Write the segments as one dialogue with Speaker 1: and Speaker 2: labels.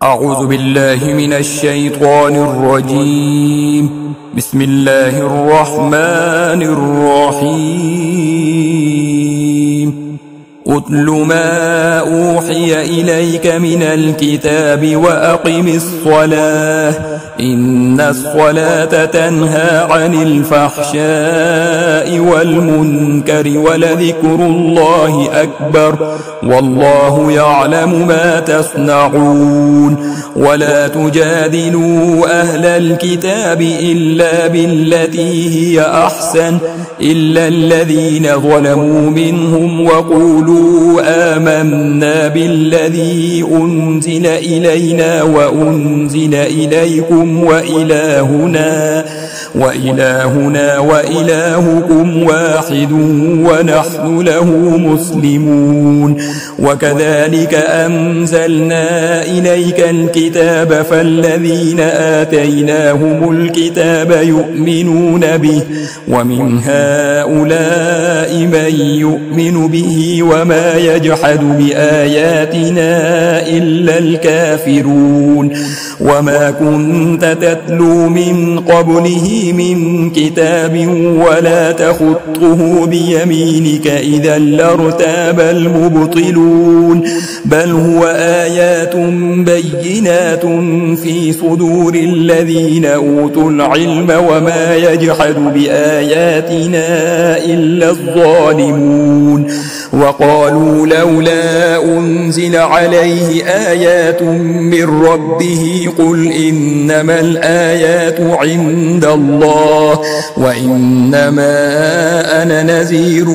Speaker 1: أعوذ بالله من الشيطان الرجيم. بسم الله الرحمن الرحيم. أتل ما أوحي إليك من الكتاب وأقم الصلاة إن الصلاة تنهى عن الفحشاء والمنكر ولذكر الله أكبر والله يعلم ما تصنعون. ولا تجادلوا أهل الكتاب إلا بالتي هي أحسن إلا الذين ظلموا منهم وقولوا آمنا بالذي أنزل إلينا وأنزل إليكم وإلهنا وإلهكم واحد ونحن له مسلمون. وكذلك أنزلنا إليك الكتاب فالذين آتيناهم الكتاب يؤمنون به ومن هؤلاء من يؤمن به وما يجحد بآياتنا إلا الكافرون. وما كنت تتلو من قبله من كتاب ولا تخطه بيمينك إذا لارتاب المبطلون بل هو آيات بينات في صدور الذين أوتوا العلم وما يجحد بآياتنا إلا الظالمون. وقالوا لولا أنزل عليه آيات من ربه قل إنما الآيات عند الله وإنما أنا نذير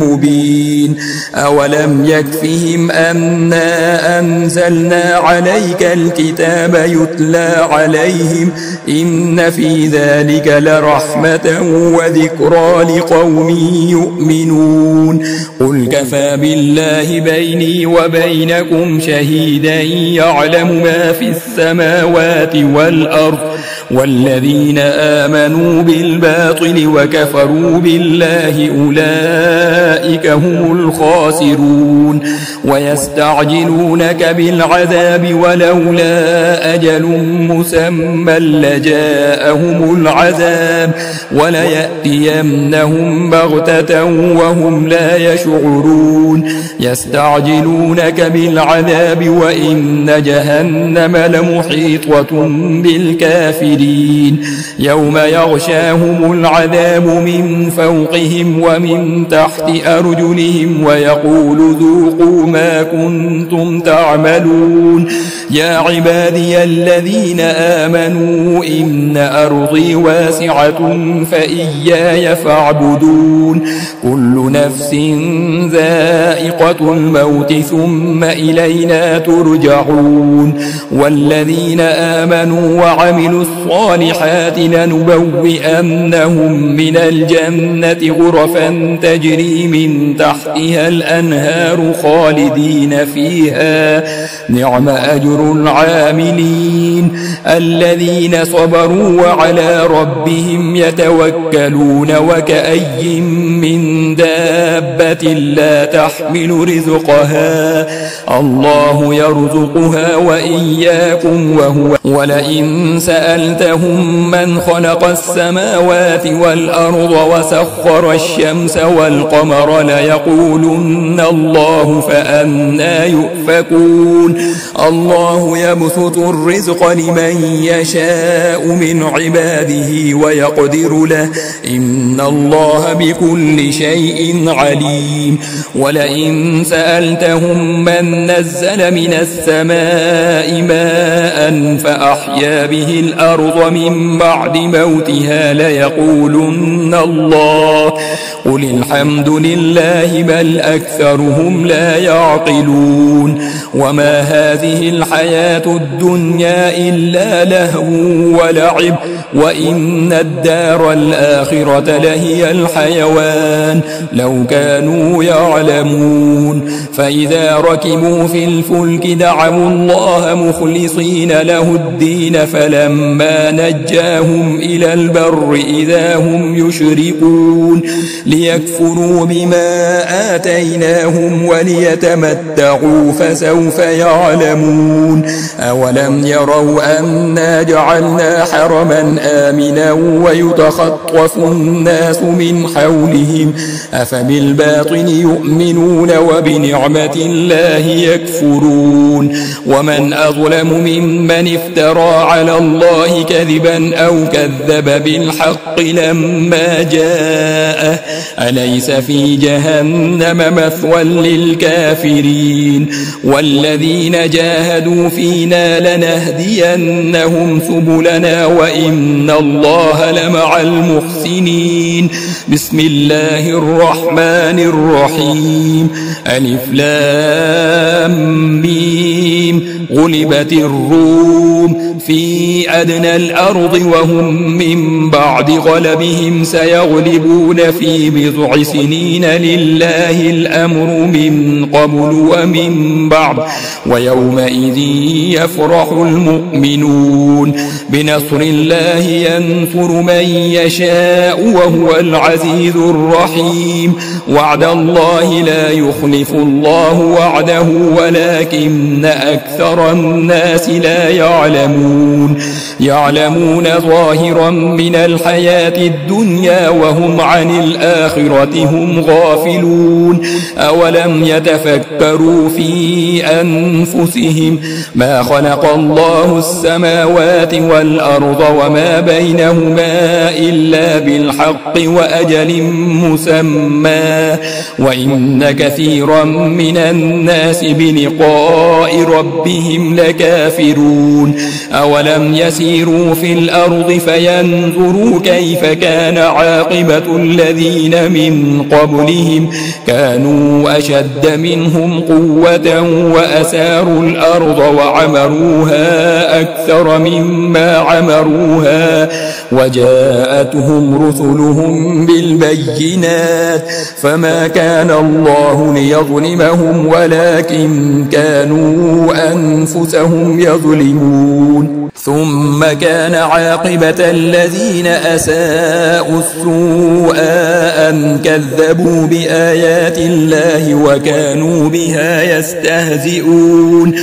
Speaker 1: مبين. أولم يكفهم أنا أنزلنا عليك الكتاب يتلى عليهم إن في ذلك لرحمة وذكرى لقوم يؤمنون. قل كفى بالله بيني وبينكم شهيدا يعلم ما في السماوات والأرض والذين آمنوا بالباطل وكفروا بالله أولئك هم الخاسرون. ويستعجلونك بالعذاب ولولا أجل مسمى لجاءهم العذاب وليأتينهم بغتة وهم لا يشعرون. يستعجلونك بالعذاب وإن جهنم لمحيطة بالكافرين يوم يغشاهم العذاب من فوقهم ومن تحت أرجلهم ويقول ذوقوا ما كنتم تعملون. يا عبادي الذين آمنوا إن أرضي واسعة فإياي فاعبدون. كل نفس ذائقة الموت ثم إلينا ترجعون. والذين آمنوا وعملوا الصالحات لنبوئنهم من الجنة غرفا تجري من تحتها الأنهار خالدين فيها نعم أجر العاملين الذين صبروا وعلى ربهم يتوكلون. وكأي من دابة لا تحمل رزقها الله يرزقها وإياكم ولئن سألتهم من خلق السماوات والأرض وسخر الشمس والقمر ليقولن الله فأنى يؤفكون. الله يبسط الرزق لمن يشاء من عباده ويقدر له إن الله بكل شيء عليم. ولئن سألتهم من نزل من السماء ماء فأحيا به الأرض من بعد موتها ليقولن الله قل الحمد لله بل أكثرهم لا يعقلون. وما هذه الحياة الدنيا إلا لهو ولعب وإن الدار الآخرة لهي الحيوان لو كانوا يعلمون. فإذا ركبوا في الفلك دعوا الله مخلصين له الدين فلما نجاهم إلى البر إذا هم يشركون ليكفروا بما آتيناهم وليتمتعوا فسوف يعلمون أولم يروا أنا جعلنا حرما آمنا ويتخطف الناس من حولهم أفبالباطل يؤمنون وبنعمة الله يكفرون ومن أظلم ممن افترى على الله كذبا أو كذب بالحق لما جاءه أليس في جهنم مثوى للكافرين والذين جاهدوا فينا لنهدينهم سبلنا وإن الله لمع المحسنين بسم الله الرحمن الرحيم ألف لام ميم غلبت الروم في أدنى الأرض وهم من بعد غلبهم سيغلبون في بضع سنين لله الأمر من قبل ومن بعد ويومئذ يفرح المؤمنون بنصر الله ينصر من يشاء وهو العزيز الرحيم وعد الله لا يخلف الله وعده ولكن أكثر الناس لا يعلمون ظاهرا من الحياة الدنيا وهم عن الآخرة هم غافلون أولم يتفكروا في أنفسهم ما خلق الله السماوات والأرض وما بينهما إلا بالحق وأجل مسمى وإن كثيرا من الناس بلقاء ربهم لكافرون أولم يسيروا في الأرض فينظروا كيف كان عاقبة الذين من قبلهم كانوا أشد منهم قوة وأساروا الأرض وعمروها أكثر مما عمروها وجاءتهم رسلهم بالبينات فما كان الله ليظلمهم ولكن كانوا أنفسهم يظلمون ثم كان عاقبة الذين أساءوا السوء أن كذبوا بآيات الله وكانوا بها يستهزئون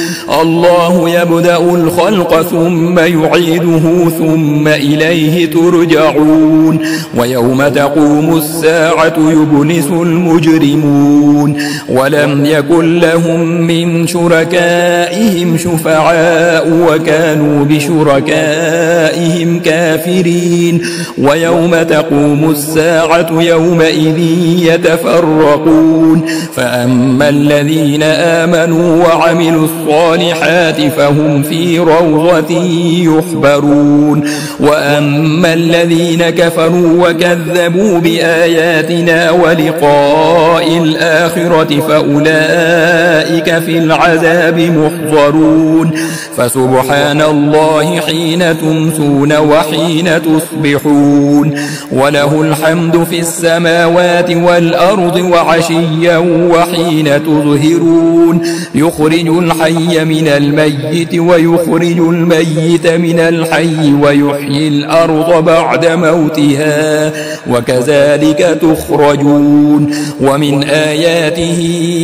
Speaker 1: الله يبدأ الخلق ثم يعيده ثم إليه ترجعون ويوم تقوم الساعة يبلس المجرمون ولم يكن لهم من شركائهم شفعاء وكانوا بشركائهم كافرين ويوم تقوم الساعة يومئذ يتفرقون فأما الذين آمنوا وعملوا الصالحات فهم في روضة يحبرون وأما الذين كفروا وكذبوا بآياتنا ولقاء الآخرة فأولئك في العذاب محضرون فسبحان الله حين تمسون وحين تصبحون وله الحمد في السماوات والأرض وعشيا وحين تظهرون يخرج الحي من الميت ويخرج الميت من الحي ويحيي الأرض بعد موتها وكذلك تخرجون ومن آياته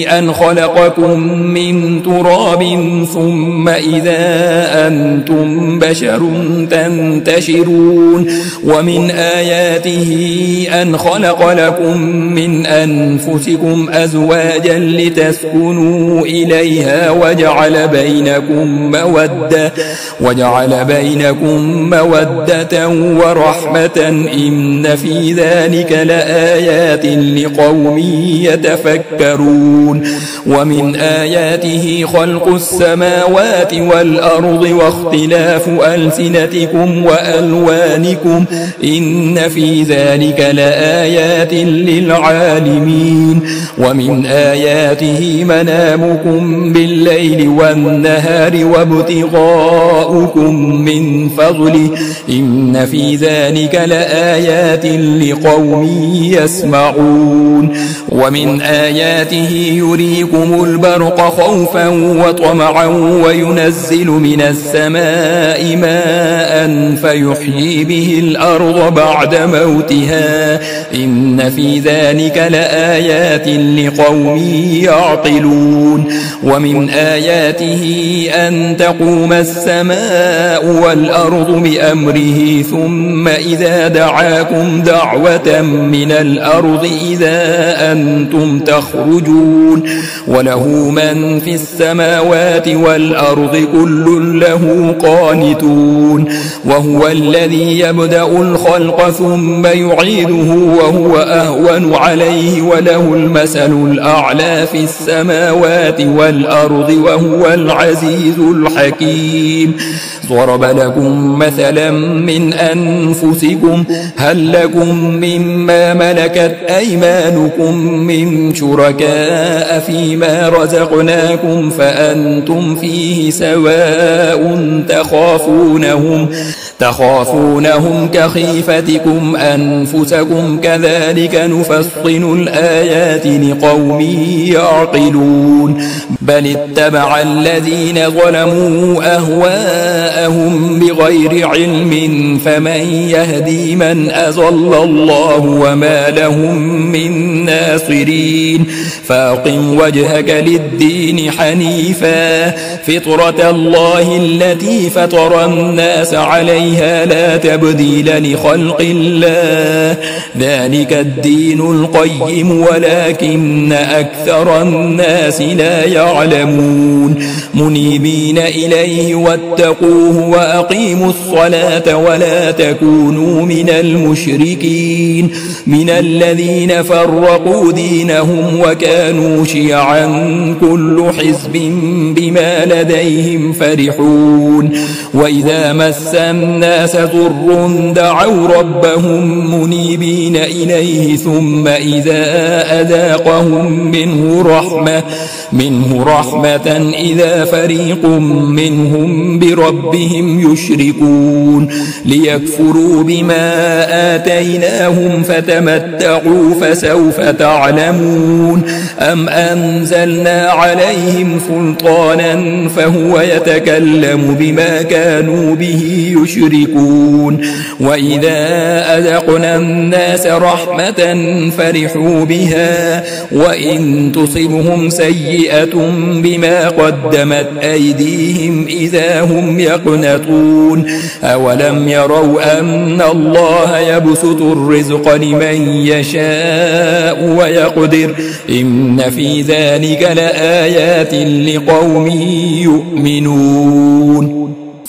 Speaker 1: أن خلقكم من تراب ثم إذا أنتم بشر تنتشرون ومن آياته أن خلق لكم من أنفسكم أزواجا لتسكنوا إليها وجعل بينكم مودة ورحمة إن في ذلك لآيات لقوم يتفكرون ومن آياته خلق السماوات والأرض واختلاف ألسنتكم وألوانكم إن في ذلك لآيات للعالمين ومن آياته منامكم بالليل والنهار وابتغاؤكم من فضله إن في ذلك لآيات لقوم يسمعون ومن آياته يريكم البرق خوفا وطمعا وينزل من السماء ماء فيحيي به الأرض بعد موتها إن في ذلك لآيات لقوم يعقلون ومن آياته أن تقوم السماء والأرض بأمره ثم إذا دعاكم دعوة من الأرض إذا أنتم تخرجون وله من في السماوات والأرض كل له قانتون وهو الذي يبدأ الخلق ثم يعيده وهو أهون عليه وله المثل الأعلى في السماوات والأرض وهو العزيز الحكيم ضرب لكم مثلا من أنفسكم هل لكم مما ملكت أيمانكم من شركاء فيما رزقناكم فأنتم فيه سواء تخافونهم كخيفتكم أنفسكم كذلك نفصل الآيات لقوم يعقلون بل اتبع الذين ظلموا أهواءهم بغير علم فمن يهدي من أضل الله وما لهم من ناصرين فأقم وجهك للدين حنيفا فطرة الله التي فطر الناس عليها لا تبديل لخلق الله ذلك الدين القيم ولكن أكثر الناس لا يعلمون منيبين إليه واتقوه وأقيموا الصلاة ولا تكونوا من المشركين من الذين فرقوا دينهم وكانوا شيعا كل حزب بما لديهم فرحون وإذا مس الناس ضر دعوا ربهم منيبين إليه ثم إذا أذاقهم منه رحمة إذا فريق منهم بربهم يشركون ليكفروا بما آتيناهم فتمتعوا فسوف تعلمون أم أنزلنا عليهم سلطانا فهو يتكلم بما كانوا به يشركون وإذا أذقنا الناس رحمة فرحوا بها وإن تصبهم سيئة بما قدمت أيديهم إذا هم يقنطون أولم يروا أن الله يبسط الرزق لمن يشاء ويقدر إن في ذلك لآيات لقوم يؤمنون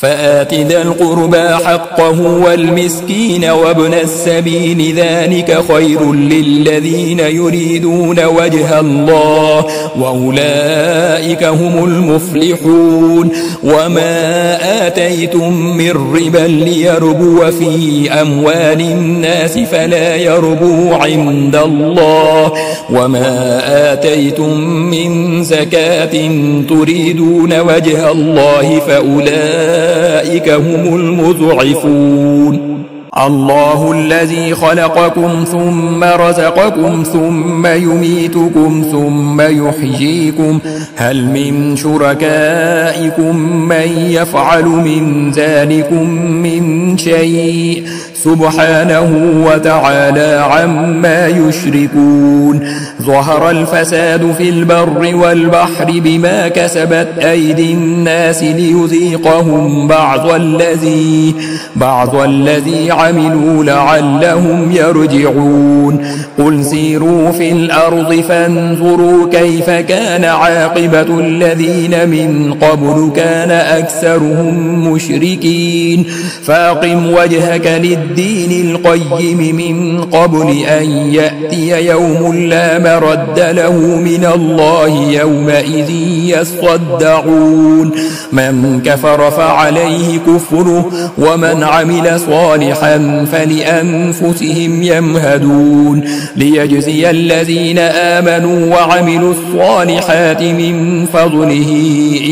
Speaker 1: فآت ذا القربى حقه والمسكين وابن السبيل ذلك خير للذين يريدون وجه الله وأولئك هم المفلحون وما آتيتم من ربا ليربو في أموال الناس فلا يربو عند الله وما آتيتم من زكاة تريدون وجه الله فأولئك هم المضعفون الله الذي خلقكم ثم رزقكم ثم يميتكم ثم يحييكم هل من شركائكم من يفعل من ذلكم من شيء سبحانه وتعالى عما يشركون ظهر الفساد في البر والبحر بما كسبت أيدي الناس ليذيقهم بعض الذي عملوا لعلهم يرجعون قل سيروا في الأرض فانظروا كيف كان عاقبة الذين من قبل كان أكثرهم مشركين فأقم وجهك للدين القيم من قبل أن يأتي يوم لا مرد له من الله يومئذ يصدعون من كفر فعليه كفره ومن عمل صالحا فلأنفسهم يمهدون ليجزي الذين آمنوا وعملوا الصالحات من فضله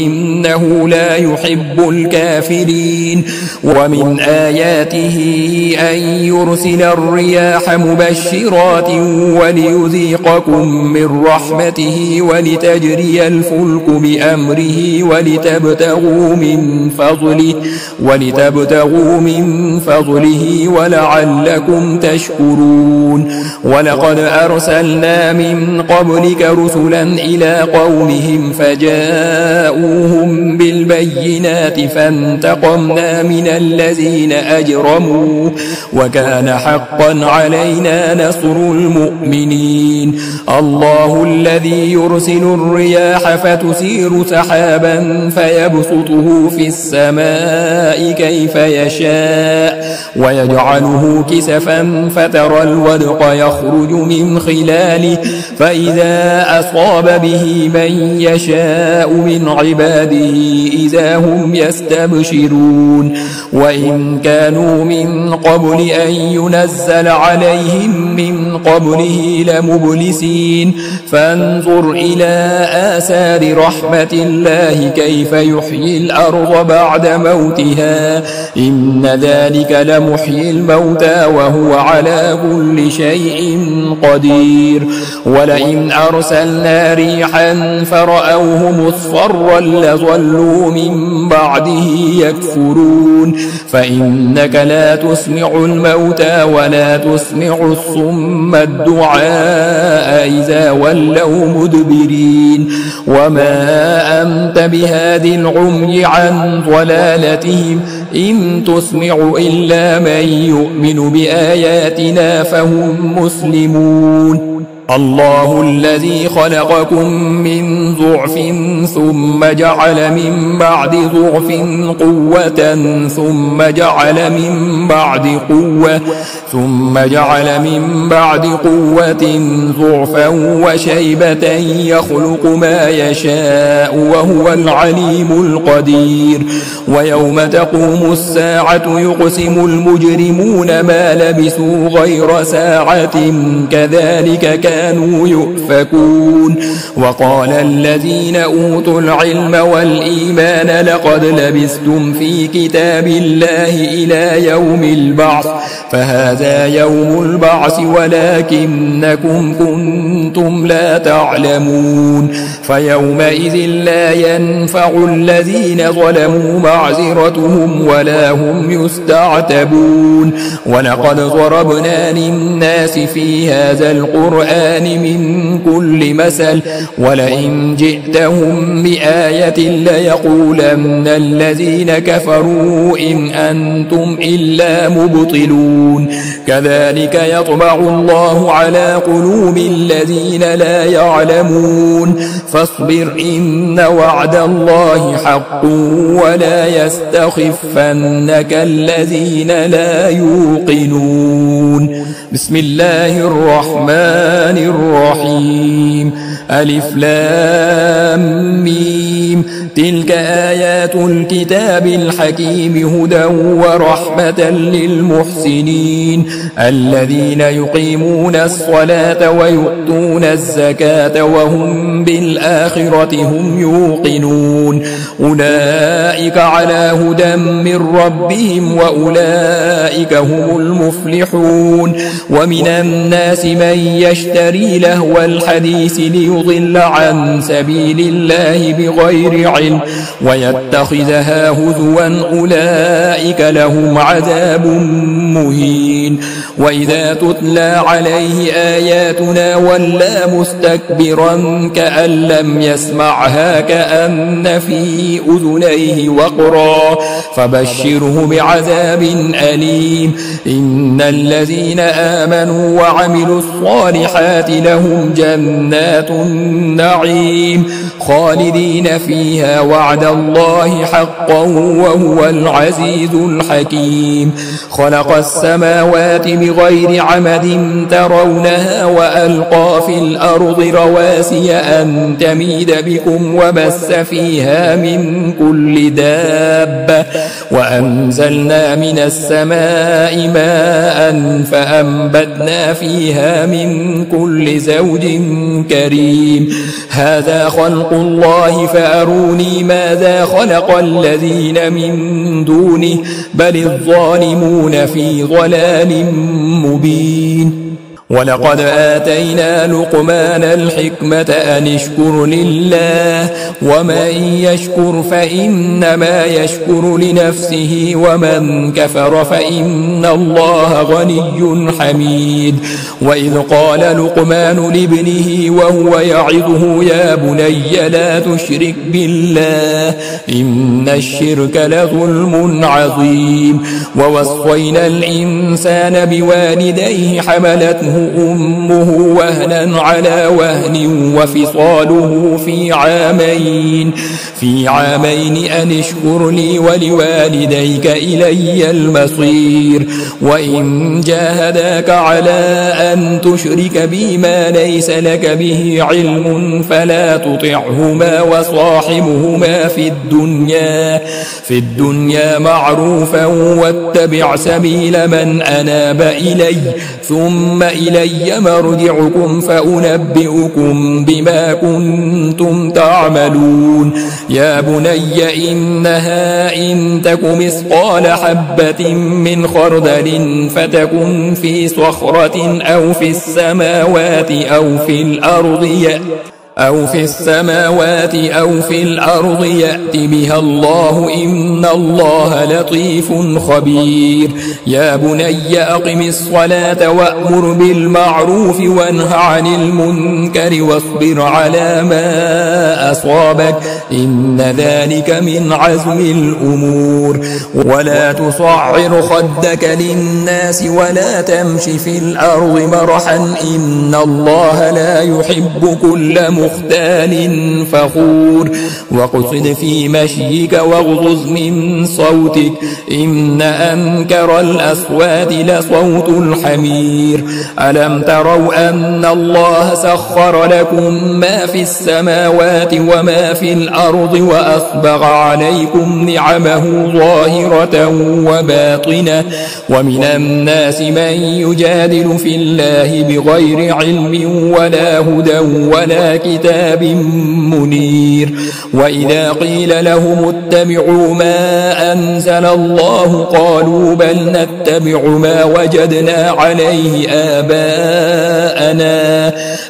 Speaker 1: إنه لا يحب الكافرين ومن آياته أن يرسل الرياح مبشرات وليذيقكم من رحمته ولتجري الفلك بأمره ولتبتغوا من فضله ولعلكم تشكرون. ولقد أرسلنا من قبلك رسلا إلى قومهم فجاءوهم بالبينات فانتقمنا من الذين أجرموا وكان حقا علينا نصر المؤمنين. الله الذي يرسل الرياح فتثير سحابا فيبسطه في السماء كيف يشاء ويجعله كسفا فترى الودق يخرج من خلاله فإذا أصاب به من يشاء من عباده إذا هم يستبشرون. وإن كانوا من قبل أن ينزل عليهم من قبله لمبلسين فانظر إلى آثار رحمة الله كيف يحيي الأرض بعد موتها إن ذلك لمحيي الموتى وهو على كل شيء قدير. ولئن أرسلنا ريحا فرأوه مصفرا لظلوا من بعده يكفرون فإنك لا تسمع الموتى ولا تسمع الصم الدعاء إذا ولوا مدبرين. وما أنت بهاد العمي عن ضلالتهم إن تسمع إلا من يؤمن بآياتنا فهم مسلمون. الله الذي خلقكم من ضعف ثم جعل من بعد ضعف قوة ثم جعل من بعد قوة ضعفا وشيبة يخلق ما يشاء وهو العليم القدير. ويوم تقوم الساعة يقسم المجرمون ما لبثوا غير ساعة كذلك كانوا يؤفكون. وقال الذين أوتوا العلم والإيمان لقد لبثتم في كتاب الله إلى يوم البعث فهذا يوم البعث ولكنكم كنتم لا تعلمون. فيومئذ لا ينفع الذين ظلموا معذرتهم ولا هم يستعتبون. ولقد ضربنا للناس في هذا القرآن من كل مثل ولئن جئتهم بآية ليقولن الذين كفروا إن أنتم إلا مبطلون. كذلك يطبع الله على قلوب الذين لا يعلمون. فاصبر إن وعد الله حق ولا يستخفنك الذين لا يوقنون. بسم الله الرحمن الرحيم. ألف لام ميم. تلك آيات الكتاب الحكيم هدى ورحمة للمحسنين الذين يقيمون الصلاة ويؤتون الزكاة وهم بالآخرة هم يوقنون. أولئك على هدى من ربهم وأولئك هم المفلحون. ومن الناس من يشتري لهو الحديث ليضل عن سبيل الله بغير علم ويتخذها هزوا أولئك لهم عذاب مهين. وإذا تتلى عليه آياتنا ولى مستكبرا كأن لم يسمعها كأن في أذنيه وقرا فبشره بعذاب أليم. إن الذين آمنوا وعملوا الصالحات لهم جنات النعيم خالدين فيها وعد الله حقا وهو العزيز الحكيم. خلق السماوات بغير عمد ترونها وألقى في الأرض رواسي أن تميد بكم وبث فيها من كل دابة وأنزلنا من السماء ماء فأنبتنا فيها من كل زوج كريم. كريم هذا خلق الله فأروني ماذا خلق الذين من دونه بل الظالمون في ضلال مبين ولقد آتينا لقمان الحكمة أن اشكر لله ومن يشكر فإنما يشكر لنفسه ومن كفر فإن الله غني حميد وإذ قال لقمان لابنه وهو يعظه يا بني لا تشرك بالله إن الشرك لظلم عظيم ووصينا الإنسان بوالديه حملته أمه وهنا على وهن وفصاله في عامين أن اشكر لي ولوالديك إلي المصير وإن جاهداك على أن تشرك بي ما ليس لك به علم فلا تطعهما وصاحبهما في الدنيا معروفا واتبع سبيل من أناب إلي ثم إلي مرجعكم فأنبئكم بما كنتم تعملون يا بني إنها إن تك مثقال حبة من خردل فتكن في صخرة أو في السماوات أو في الأرض يأت بها الله إن الله لطيف خبير يا بني أقم الصلاة وأمر بالمعروف وانه عن المنكر واصبر على ما أصابك إن ذلك من عزم الأمور ولا تصعر خدك للناس ولا تمش في الأرض مرحا إن الله لا يحب كل مختال فخور واقصد في مشيك واغضض من صوتك إن أنكر الأصوات لصوت الحمير ألم تروا أن الله سخر لكم ما في السماوات وما في الأرض وأسبغ عليكم نعمه ظاهرة وباطنة ومن الناس من يجادل في الله بغير علم ولا هدى ولا كتاب منير وإذا قيل لهم اتبعوا ما أنزل الله قالوا بل نتبع ما وجدنا عليه آباءنا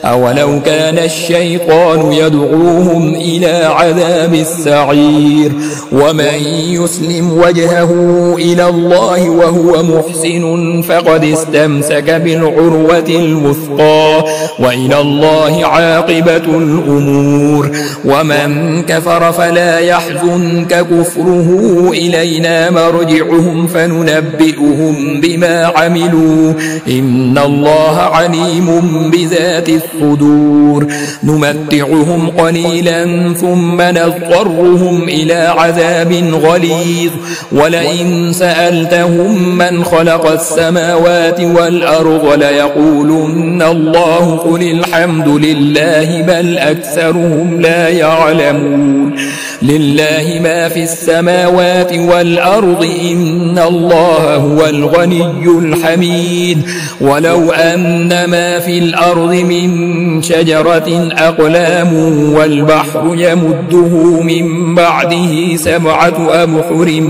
Speaker 1: أولو كان الشيطان يدعوهم إلى عذاب السعير ومن يسلم وجهه إلى الله وهو محسن فقد استمسك بالعروة الوثقى وإلى الله عاقبة الأمور ومن كفر فلا يحزنك كفره إلينا مرجعهم فننبئهم بما عملوا إن الله عليم بذات الصدور نمتعهم قليلا ثم نضطرهم إلى عذاب غليظ ولئن سألتهم من خلق السماوات والأرض ليقولن الله قل الحمد لله بل أكثرهم لا يعلمون لله ما في السماوات والأرض إن الله هو الغني الحميد ولو أن ما في الأرض من شجرة أقلام والبحر يمده من بعده 7 أبحر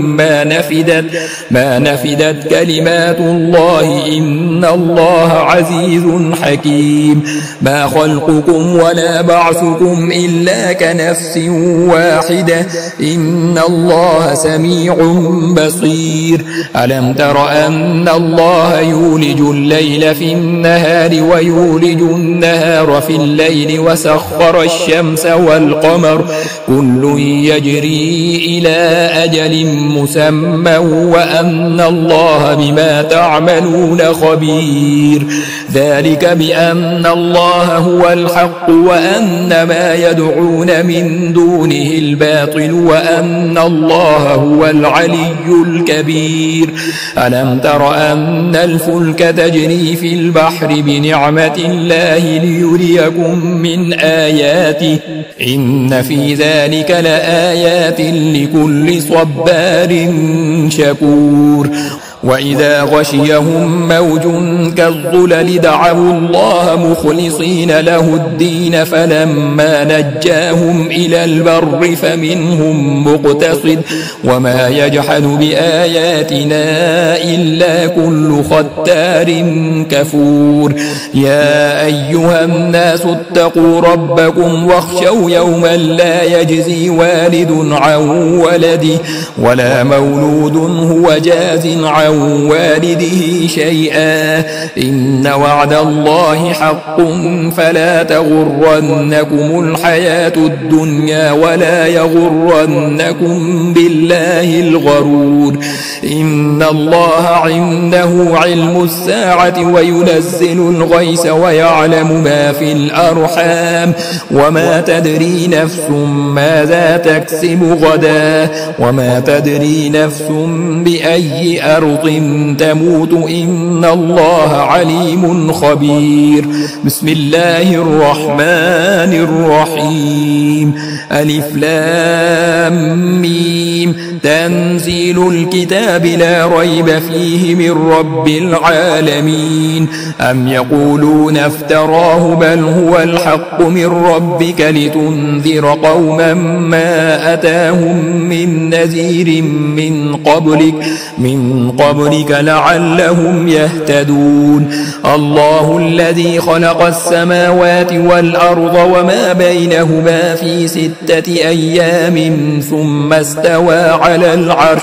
Speaker 1: ما نفدت كلمات الله إن الله عزيز حكيم ما خلقكم ولا بعثكم إلا كنفس واحدة إن الله سميع بصير ألم تر أن الله يولج الليل في النهار ويولج النهار في الليل وسخر الشمس والقمر كل يجري إلى أجل مسمى وأن الله بما تعملون خبير ذلك بأن الله هو الحق وأن ما يدعون من دونه الباطل وأن الله هو العلي الكبير ألم تر أن الفلك تجري في البحر بنعمة الله ليريكم من آياته إن في ذلك لآيات لكل صبار شكور وإذا غشيهم موج كالظلل دعوا الله مخلصين له الدين فلما نجاهم إلى البر فمنهم مقتصد وما يجحد بآياتنا إلا كل ختار كفور. يا أيها الناس اتقوا ربكم واخشوا يوما لا يجزي والد عن ولده ولا مولود هو جاز عن والده شيئا إن وعد الله حق فلا تغرنكم الحياة الدنيا ولا يغرنكم بالله الغرور. إن الله عنده علم الساعة وينزل الغيث ويعلم ما في الأرحام وما تدري نفس ماذا تكسب غدا وما تدري نفس بأي أرض تموت إن الله عليم خبير. بسم الله الرحمن الرحيم. ألف لام ميم. تنزيل الكتاب لا ريب فيه من رب العالمين. أم يقولون افتراه بل هو الحق من ربك لتنذر قوما ما أتاهم من نذير من قبلك لعلهم يهتدون. الله الذي خلق السماوات والأرض وما بينهما في 6 أيام ثم استوى على العرش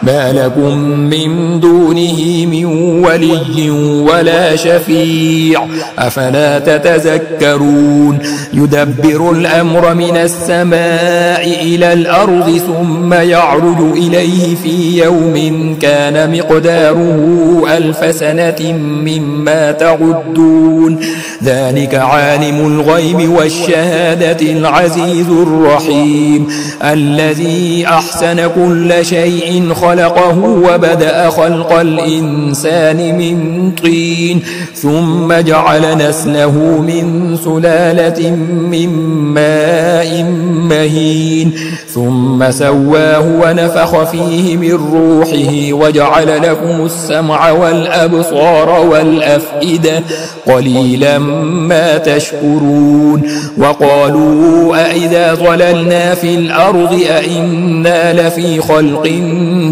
Speaker 1: ما لكم من دونه من ولي ولا شفيع أفلا تتذكرون. يدبر الأمر من السماء إلى الأرض ثم يعرج إليه في يوم كان مقداره 1000 سنة مما تعدون. ذلك عالم الغيب والشهادة العزيز الرحيم. الذي أحسن كل شيء خلقه وبدأ خلق الإنسان من طين ثم جعل نسله من سلالة من ماء مهين ثم سواه ونفخ فيه من روحه وجعل لكم السمع والأبصار والأفئدة قليلا ما تشكرون. وقالوا أإذا ضللنا في الأرض أإنا لفي خلق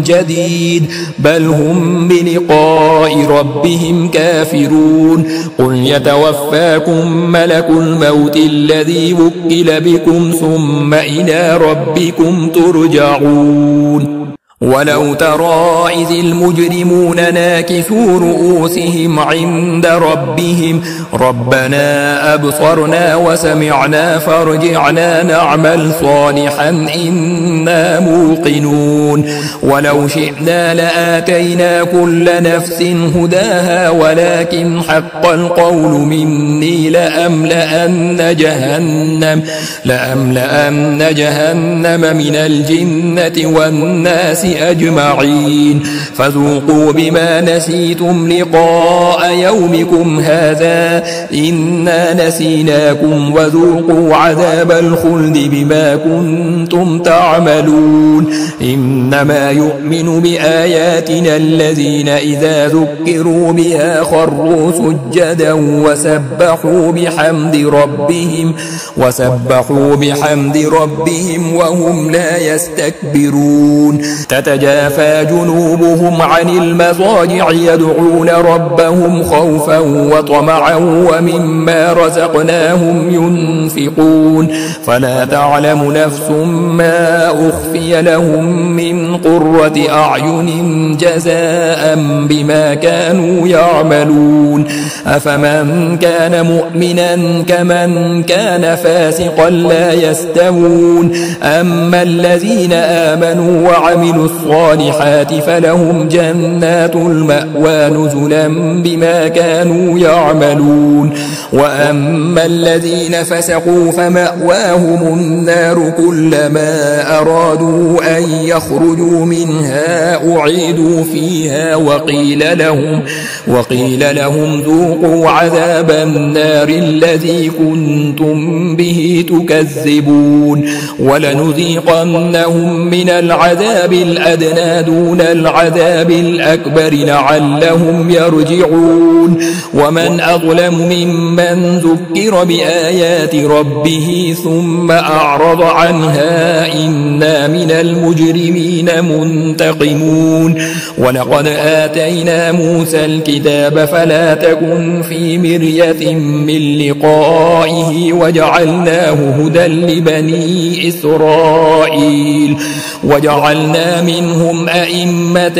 Speaker 1: جديد بل هم بلقاء ربهم كافرون. قل يتوفاكم ملك الموت الذي وكل بكم ثم إلى ربكم ترجعون. ولو ترى إذ المجرمون ناكثوا رؤوسهم عند ربهم ربنا أبصرنا وسمعنا فارجعنا نعمل صالحا إنا موقنون. ولو شئنا لآتينا كل نفس هداها ولكن حق القول مني لأملأن جهنم من الجنة والناس أجمعين. فذوقوا بما نسيتم لقاء يومكم هذا إنا نسيناكم وذوقوا عذاب الخلد بما كنتم تعملون. إنما يؤمن بآياتنا الذين إذا ذكروا بها خروا سجدا وسبحوا بحمد ربهم وهم لا يستكبرون. تتجافى جنوبهم عن المضاجع يدعون ربهم خوفا وطمعا ومما رزقناهم ينفقون. فلا تعلم نفس ما أخفي لهم من قرة أعين جزاء بما كانوا يعملون. أفمن كان مؤمنا كمن كان فاسقا لا يستوون. أما الذين آمنوا وعملوا الصالحات فلهم جنات المأوى نزلا بما كانوا يعملون. وأما الذين فسقوا فمأواهم النار كلما أرادوا أن يخرجوا منها أعيدوا فيها وقيل لهم ذوقوا عذاب النار الذي كنتم به تكذبون. ولنذيقنهم من العذاب الأدنى دون العذاب الأكبر لعلهم يرجعون ومن أظلم ممن ذكر بآيات ربه ثم أعرض عنها إنا من المجرمين منتقمون ولقد آتينا موسى الكتاب فلا تكن في مرية من لقائه وجعلناه هدى لبني إسرائيل وجعلنا منهم أئمة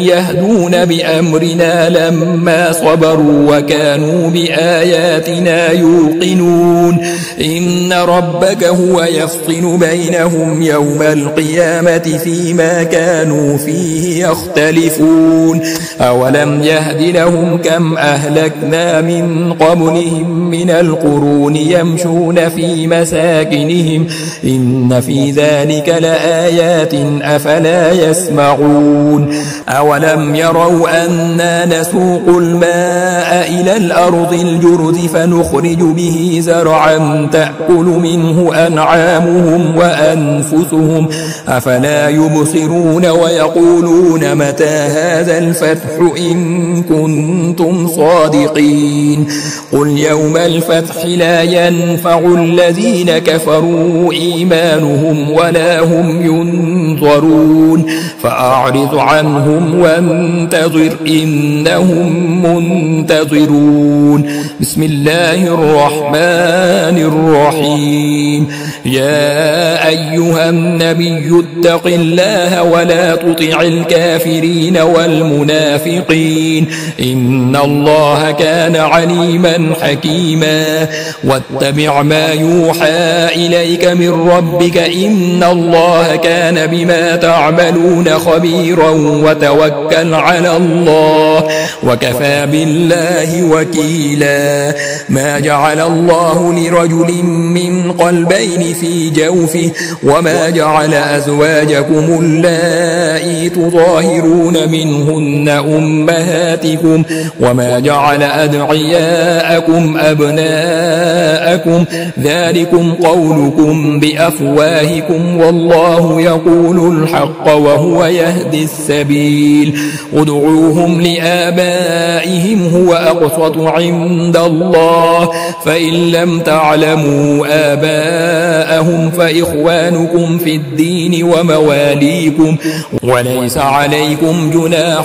Speaker 1: يهدون بأمرنا لما صبروا وكانوا بآياتنا يوقنون إن ربك هو يفصل بينهم يوم القيامة فيما كانوا فيه يختلفون أولم يهد لهم كم أهلكنا من قبلهم من القرون يمشون في مساكنهم إن في ذلك لآيات أفلا يسمعون أولم يروا أنا نسوق الماء إلى الأرض الجرز فنخرج به زرعا تأكل منه أنعامهم وأنفسهم أفلا يبصرون ويقولون متى هذا الفتح إن كنتم صادقين قل يوم الفتح لا ينفع الذين كفروا إيمانهم ولا هم ينظرون فأعرض عنهم وانتظر إنهم منتظرون بسم الله الرحمن الرحيم يا أيها النبي اتق الله ولا تطع الكافرين والمنافقين إن الله كان عليما حكيما واتبع ما يوحى إليك من ربك إن الله كان بما تعملون خبيرا وتوكل على الله وكفى بالله وكيلا ما جعل الله لرجل من قلبين في جوفه وما جعل أزواجكم اللائي تظاهرون منهن أمهاتكم وما جعل أدعياءكم أبناءكم ذلكم قولكم بأفواهكم والله يقول الحق وهو يهدي السبيل ادعوهم لآبائهم هو أقسط عند الله فإن لم تعلموا آباءهم فإخوانكم في الدين ومواليكم وليس عليكم جناح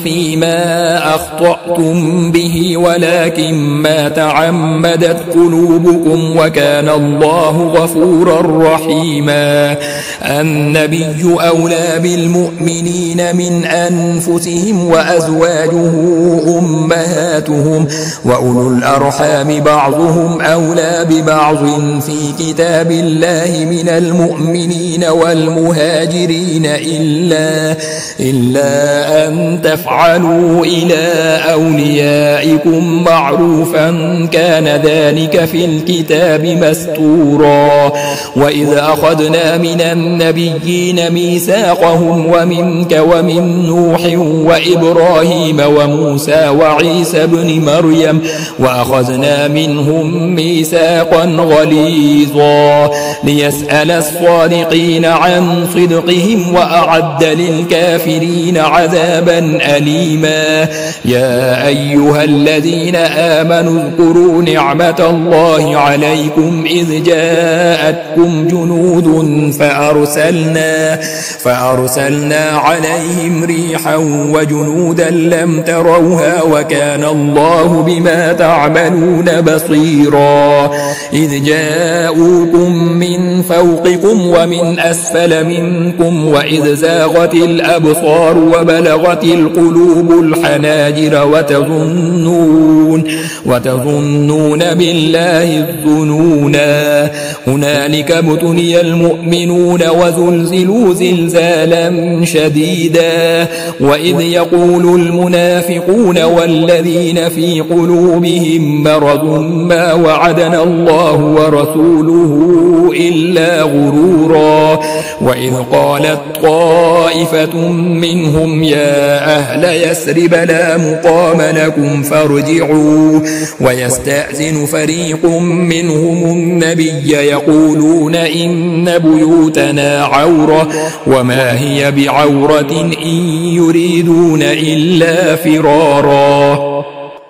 Speaker 1: فيما أخطأتم به ولكن ما تعمدت قلوبكم وكان الله غفورا رحيما النبي أولى بالمؤمنين من أنفسهم وأزواجه أمهاتهم وأولو الأرحام بعضهم أولى ببعض في كتاب الله من المؤمنين والمهاجرين إلا أن تفعلوا إلى أوليائكم معروفا كان ذلك في الكتاب مستورا وإذ أخذنا من النبيين ميثاقهم ومنك ومن نوح وإبراهيم وموسى وعيسى بن مريم وأخذنا منهم ميثاقا غليظا ليسأل الصادقين عن صدقهم وأعد للكافرين عذابا أليما يا أيها الذين آمنوا اذكروا نعمة الله عليكم إذ جاءتكم جنود فأرسلنا عليهم ريحا وجنودا لم تروها وكان الله بما تعملون بصيرا إذ جاءوكم من فوقكم ومن أسفل منكم وإذ زاغت الأبصار وبلغت القلوب الحناجر وتظنون بالله الظنونا هنالك ابتلي المؤمنون وزلزلوا زلزالا شديدا وإذ يقول المنافقون والذين في قلوبهم مرض ما وعدنا الله ورسوله إلا غرورا وإذ قالت طائفة منهم يا أهل يثرب لا مقام لكم فارجعوا ويستأذن فريق منهم النبي يقولون إن بيوتنا عورة وما هي بعورة إن يريدون إلا فرارا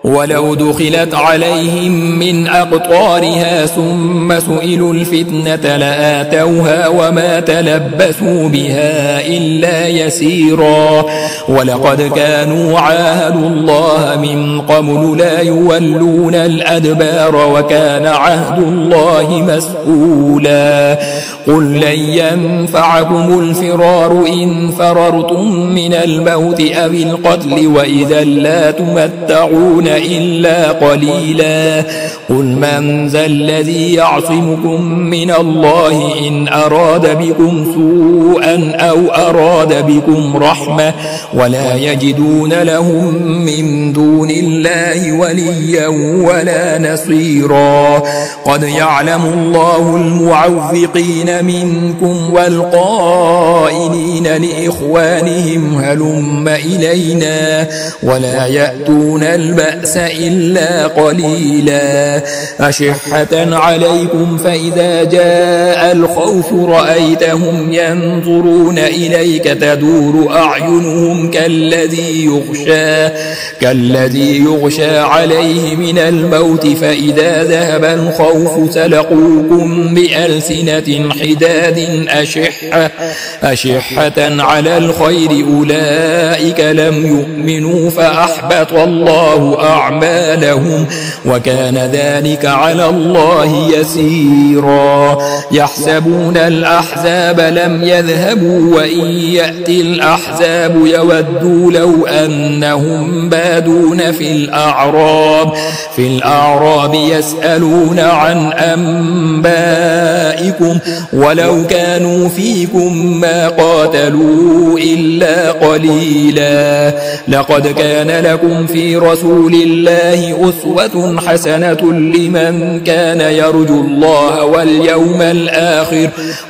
Speaker 1: ولو دخلت عليهم من أقطارها ثم سئلوا الفتنة لآتوها وما تلبثوا بها إلا يسيرا ولقد كانوا عاهدوا الله من قبل لا يولون الأدبار وكان عهد الله مسؤولا قل لن ينفعكم الفرار إن فررتم من الموت أو القتل وإذا لا تمتعون إلا قليلا قل من ذا الذي يعصمكم من الله إن أراد بكم سوءا أو أراد بكم رحمة ولا يجدون لهم من دون الله وليا ولا نصيرا قد يعلم الله المعوقين منكم والقائلين لإخوانهم هلم إلينا ولا يأتون البأس إلا قليلا أشحة عليكم فإذا جاء الخوف رأيتهم ينظرون إليك تدور أعينهم كالذي يغشى عليه من الموت فإذا ذهب الخوف سلقوكم بألسنة حداد أشحة على الخير أولئك لم يؤمنوا فأحبط الله أعمالهم وكان ذلك على الله يسيرا يحسبون الأحزاب لم يذهبوا وإن يأتي الأحزاب يودوا لو أنهم بادون في الأعراب يسألون عن أنبائكم ولو كانوا فيكم ما قاتلوا إلا قليلا لقد كان لكم في رسول الله أسوة حسنة لمن كان يرجو الله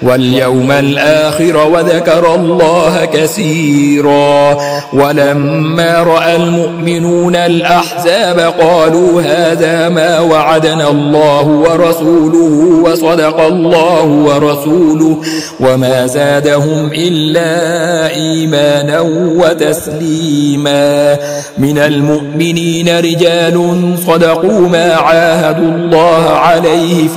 Speaker 1: واليوم الآخر وذكر الله كثيرا ولما رأى المؤمنون الأحزاب قالوا هذا ما وعدنا الله ورسوله وصدق الله ورسوله وما زادهم إلا إيمانا وتسليما من المؤمنين رجال صدقوا ما عاهدوا الله عليه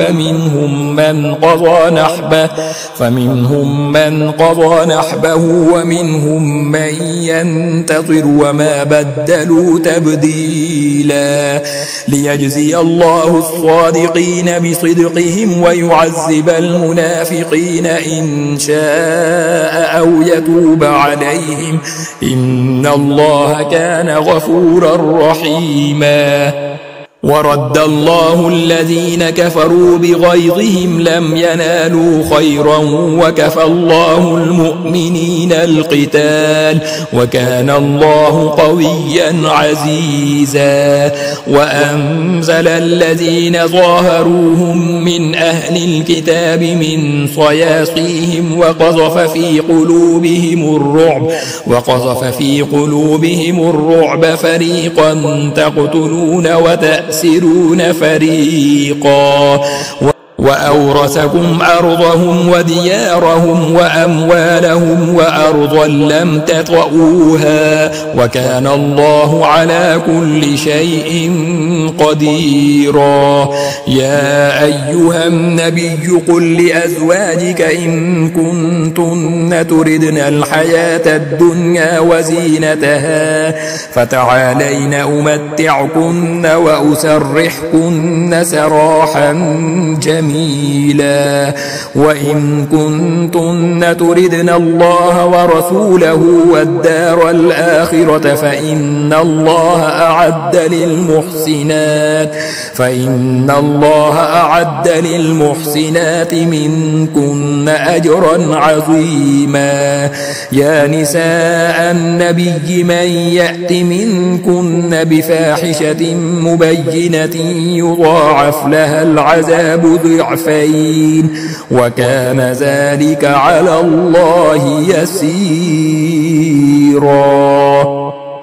Speaker 1: فمنهم من قضى نحبه ومنهم من ينتظر وما بدلوا تبديلا ليجزي الله الصادقين بصدقهم ويعذب المنافقين إن شاء أو يتوب عليهم إن الله كان غفورا رحيما ورد الله الذين كفروا بغيظهم لم ينالوا خيرا وكفى الله المؤمنين القتال وكان الله قويا عزيزا وأنزل الذين ظاهروهم من أهل الكتاب من صياصيهم وقذف في قلوبهم الرعب فريقا تقتلون وتأسرون فريقا وأورثكم أرضهم وديارهم وأموالهم وأرضا لم تطئوها وكان الله على كل شيء قديرا يا أيها النبي قل لأزواجك إن كنتن تردن الحياة الدنيا وزينتها فتعالين أمتعكن وأسرحكن سراحا جميلا وإن كنتن تردن الله ورسوله والدار الآخرة فإن الله أعد للمحسنات منكن أجرا عظيما يا نساء النبي من يأت منكن بفاحشة مبينة يضاعف لها العذاب ضعفين وكان ذلك على الله يسيرا